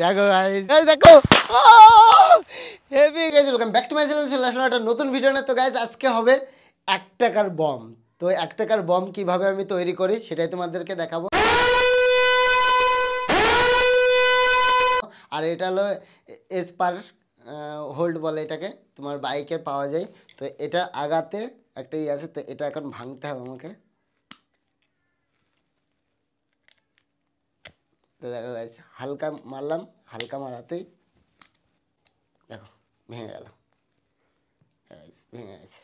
দেখো গাইস, এই দেখো heavy guys, welcome back to my channel. চলে আসলাম একটা নতুন ভিডিও নিয়ে। তো গাইস আজকে হবে 1 টাকার বম। তো 1 টাকার বম কিভাবে আমি তৈরি করি সেটাই তোমাদেরকে দেখাবো। আর এটা হলো এসপার হোল্ড বলে এটাকে, তোমার বাইকে পাওয়া যায়। তো এটা আগাতে একটা ইয়ে আছে, তো এটা এখন ভাঙতে হবে আমাকে। তো দেখো গাইস, হালকা মারলাম, হালকা মারাতেই দেখো ভেঙে গেল, ভেঙে গেছে।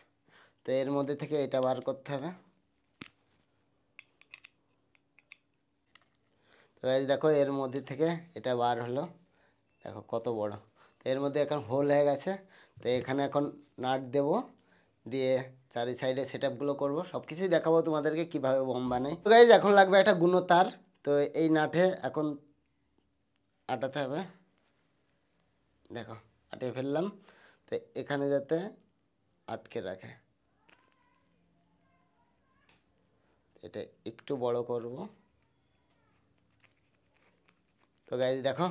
তো এর মধ্যে থেকে এটা বার করতে হবে। তো গাইস দেখো, এর মধ্যে থেকে এটা বার হলো, দেখো কত বড়। তো এর মধ্যে এখন হোল হয়ে গেছে। তো এখানে এখন নাট দেব, দিয়ে চারি সাইডে সেট আপগুলো করবো, সব কিছুই দেখাবো তোমাদেরকে কীভাবে বোম বানাই। তো গাইস এখন লাগবে একটা গুণো তার। তো এই নাটে এখন আটাতে হবে, দেখো আটিয়ে ফেললাম। তো এখানে যাতে আটকে রাখে, এটা একটু বড় করব। তো গাইস দেখো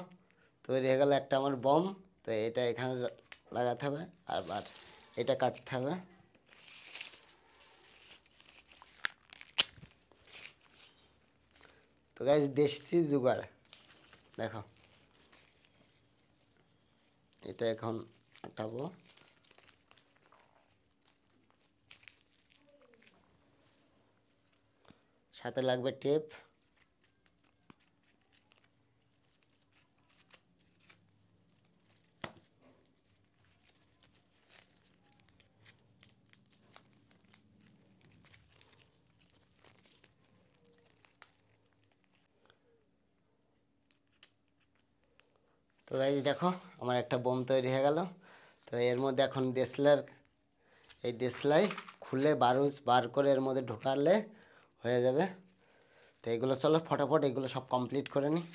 তৈরি হয়ে গেল একটা আমার বম। তো এটা এখানে লাগাতে হবে, আর এটা কাটতে হবে। তো গাইস দেশি জুগাড়, দেখো এটা এখন আটাবো। সাথে লাগবে টেপ। তো গাইস দেখো আমার একটা বোম তৈরি হয়ে গেল। তো এর মধ্যে এখন এই দেশলাই খুলে বারুদ বার করে এর মধ্যে ঢোকালে হয়ে যাবে। তো এগুলো চলো ফটাফট এগুলো সব কমপ্লিট করে নিই।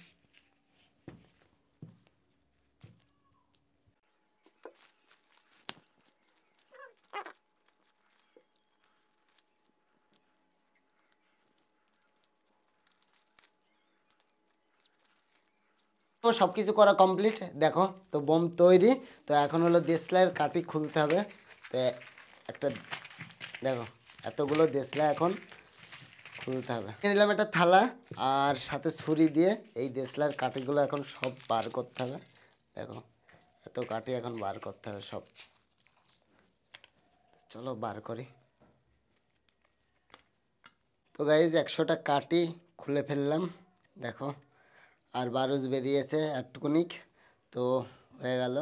তো সব কিছু করা কমপ্লিট, দেখো তো বোম তৈরি। তো এখন হলো দেশলাইয়ের কাঠি খুলতে হবে। তো একটা দেখো এতগুলো দেশলাই এখন খুলতে হবে। নিলাম একটা থালা, আর সাথে ছুরি দিয়ে এই দেশলাইয়ের কাঠিগুলো এখন সব বার করতে হবে। দেখো এত কাঠি এখন বার করতে হবে সব, চলো বার করি। তো গাইজ 100টা কাঠি খুলে ফেললাম, দেখো আর বারুদ বেরিয়েছে একটুকুনিক। তো হয়ে গেল,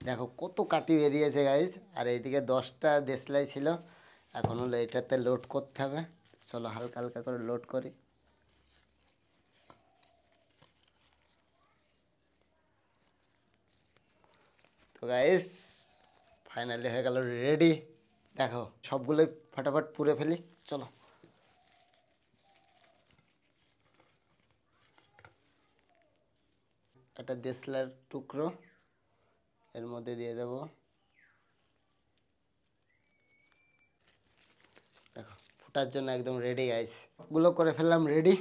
দেখো কত কাঠি বেরিয়েছে গাইজ। আর এইদিকে 10টা দেশলাই ছিল, এখন হলো এটাতে লোড করতে হবে। চলো হালকা হালকা করে লোড করি। তো গাইজ ফাইনালি হয়ে গেল রেডি। দেখো সবগুলোই ফটাফট পুড়ে ফেলি, চলো। একটা দেশলার টুকরো এর মধ্যে দিয়ে দেবো, দেখো ফোটার জন্য একদম রেডি গাইস। গুলো করে ফেললাম রেডি।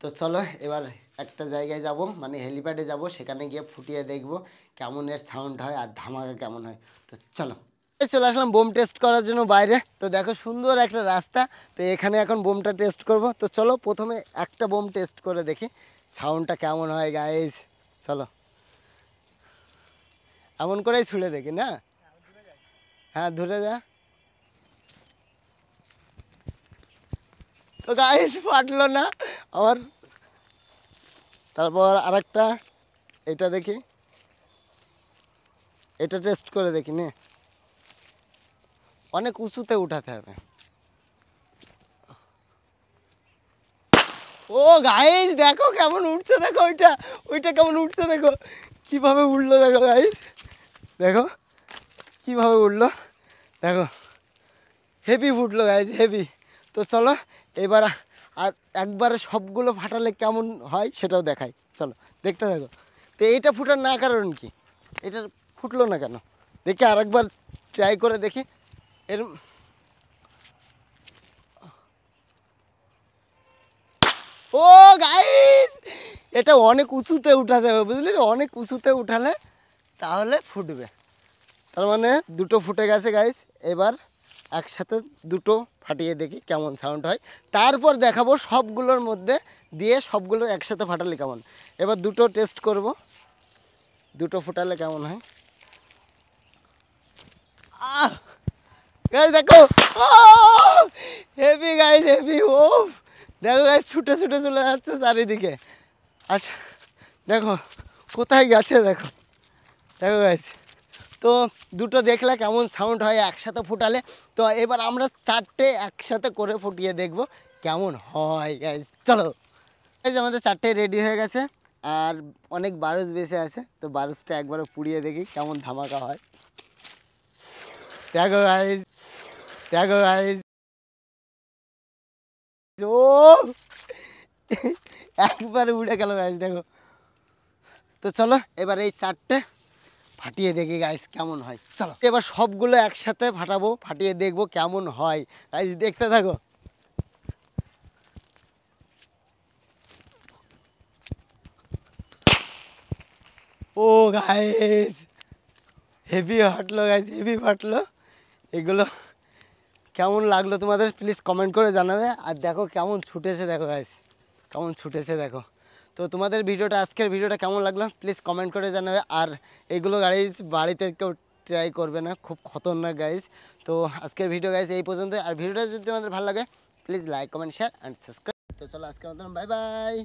তো চলো এবার একটা জায়গায় যাব, মানে হেলিপ্যাডে যাব, সেখানে গিয়ে ফুটিয়ে দেখব কেমন এর সাউন্ড হয় আর ধামাকা কেমন হয়। তো চলো চলে আসলাম বোম টেস্ট করার জন্য বাইরে। তো দেখো সুন্দর একটা রাস্তা, তো এখানে এখন বোমটা টেস্ট করব। তো চলো প্রথমে একটা বোম টেস্ট করে দেখি সাউন্ডটা কেমন হয় গাইস। চলো এমন করেই ছুঁড়ে দেখি না, হ্যাঁ ধরে যা। তো গাইস ফাটলো না আমার। তারপর আরেকটা, এটা দেখি, এটা টেস্ট করে দেখি নে, অনেক উঁচুতে উঠাতে হবে। ও গাইস দেখো কেমন উঠছে, দেখো ওইটা ওইটা কেমন উঠছে, দেখো কিভাবে উঠলো, দেখো গাইস দেখো কিভাবে উঠলো, দেখো হেভি ফুটলো গাইস, হেভি। তো চলো এবার আর একবারে সবগুলো ফাটালে কেমন হয় সেটাও দেখাই, চলো দেখতে থাকো। তো এইটা ফুটার না কারণ কি, এটা ফুটলো না কেন দেখি আরেকবার ট্রাই করে দেখি। এর ও ও গাইস, এটা অনেক উঁচুতে উঠাতে হবে বুঝলি তো, অনেক উঁচুতে উঠালে তাহলে ফুটবে। তার মানে দুটো ফুটে গেছে গাইস। এবার একসাথে দুটো ফাটিয়ে দেখি কেমন সাউন্ড হয়, তারপর দেখাবো সবগুলোর মধ্যে দিয়ে সবগুলো একসাথে ফাটালে কেমন। এবার দুটো টেস্ট করব, দুটো ফুটালে কেমন হয়। আহ গাইস দেখো, হেভি গাইস হেভি। ও দেখো গাইস, ছুটে ছুটে চলে যাচ্ছে চারিদিকে। আচ্ছা দেখো কোথায় গেছে, দেখো দেখো গাইস। তো দুটো দেখলে কেমন সাউন্ড হয় একসাথে ফুটালে। তো এবার আমরা চারটে একসাথে করে ফুটিয়ে দেখব কেমন হয় গাইস। চলো গাইস, আমাদের চারটে রেডি হয়ে গেছে আর অনেক বারুস বেঁচে আছে। তো বারুসটা একবারে পুড়িয়ে দেখি কেমন ধামাকা হয়। দেখো গাইস, দেখো গাইস, ও একবারে উড়ে গেল গাইস দেখো। তো চলো এবার এই চারটে ফাটিয়ে দেখি গাইস কেমন হয়। চলো এবার সবগুলো একসাথে ফাটাবো, ফাটিয়ে দেখবো কেমন হয় গাইস, দেখতে থাকো। ও গাইস, হেভি ফাটলো গাইস, হেভি ফাটলো। এগুলো কেমন লাগলো তোমাদের প্লিজ কমেন্ট করে জানাবে। আর দেখো কেমন ছুটেছে, দেখো গাইস কেমন ছুটেছে দেখো। তো তোমাদের ভিডিওটা, আজকের ভিডিওটা কেমন লাগলো প্লিজ কমেন্ট করে জানাবে। আর এগুলো গাইস বাড়িতে কেউ ট্রাই করবে না, খুব খতরনাক গাইস। তো আজকের ভিডিও গাইস এই পর্যন্ত। আর ভিডিওটা যদি তোমাদের ভালো লাগে please like comment share and subscribe. তো চলো আজকের মতন বাই বাই।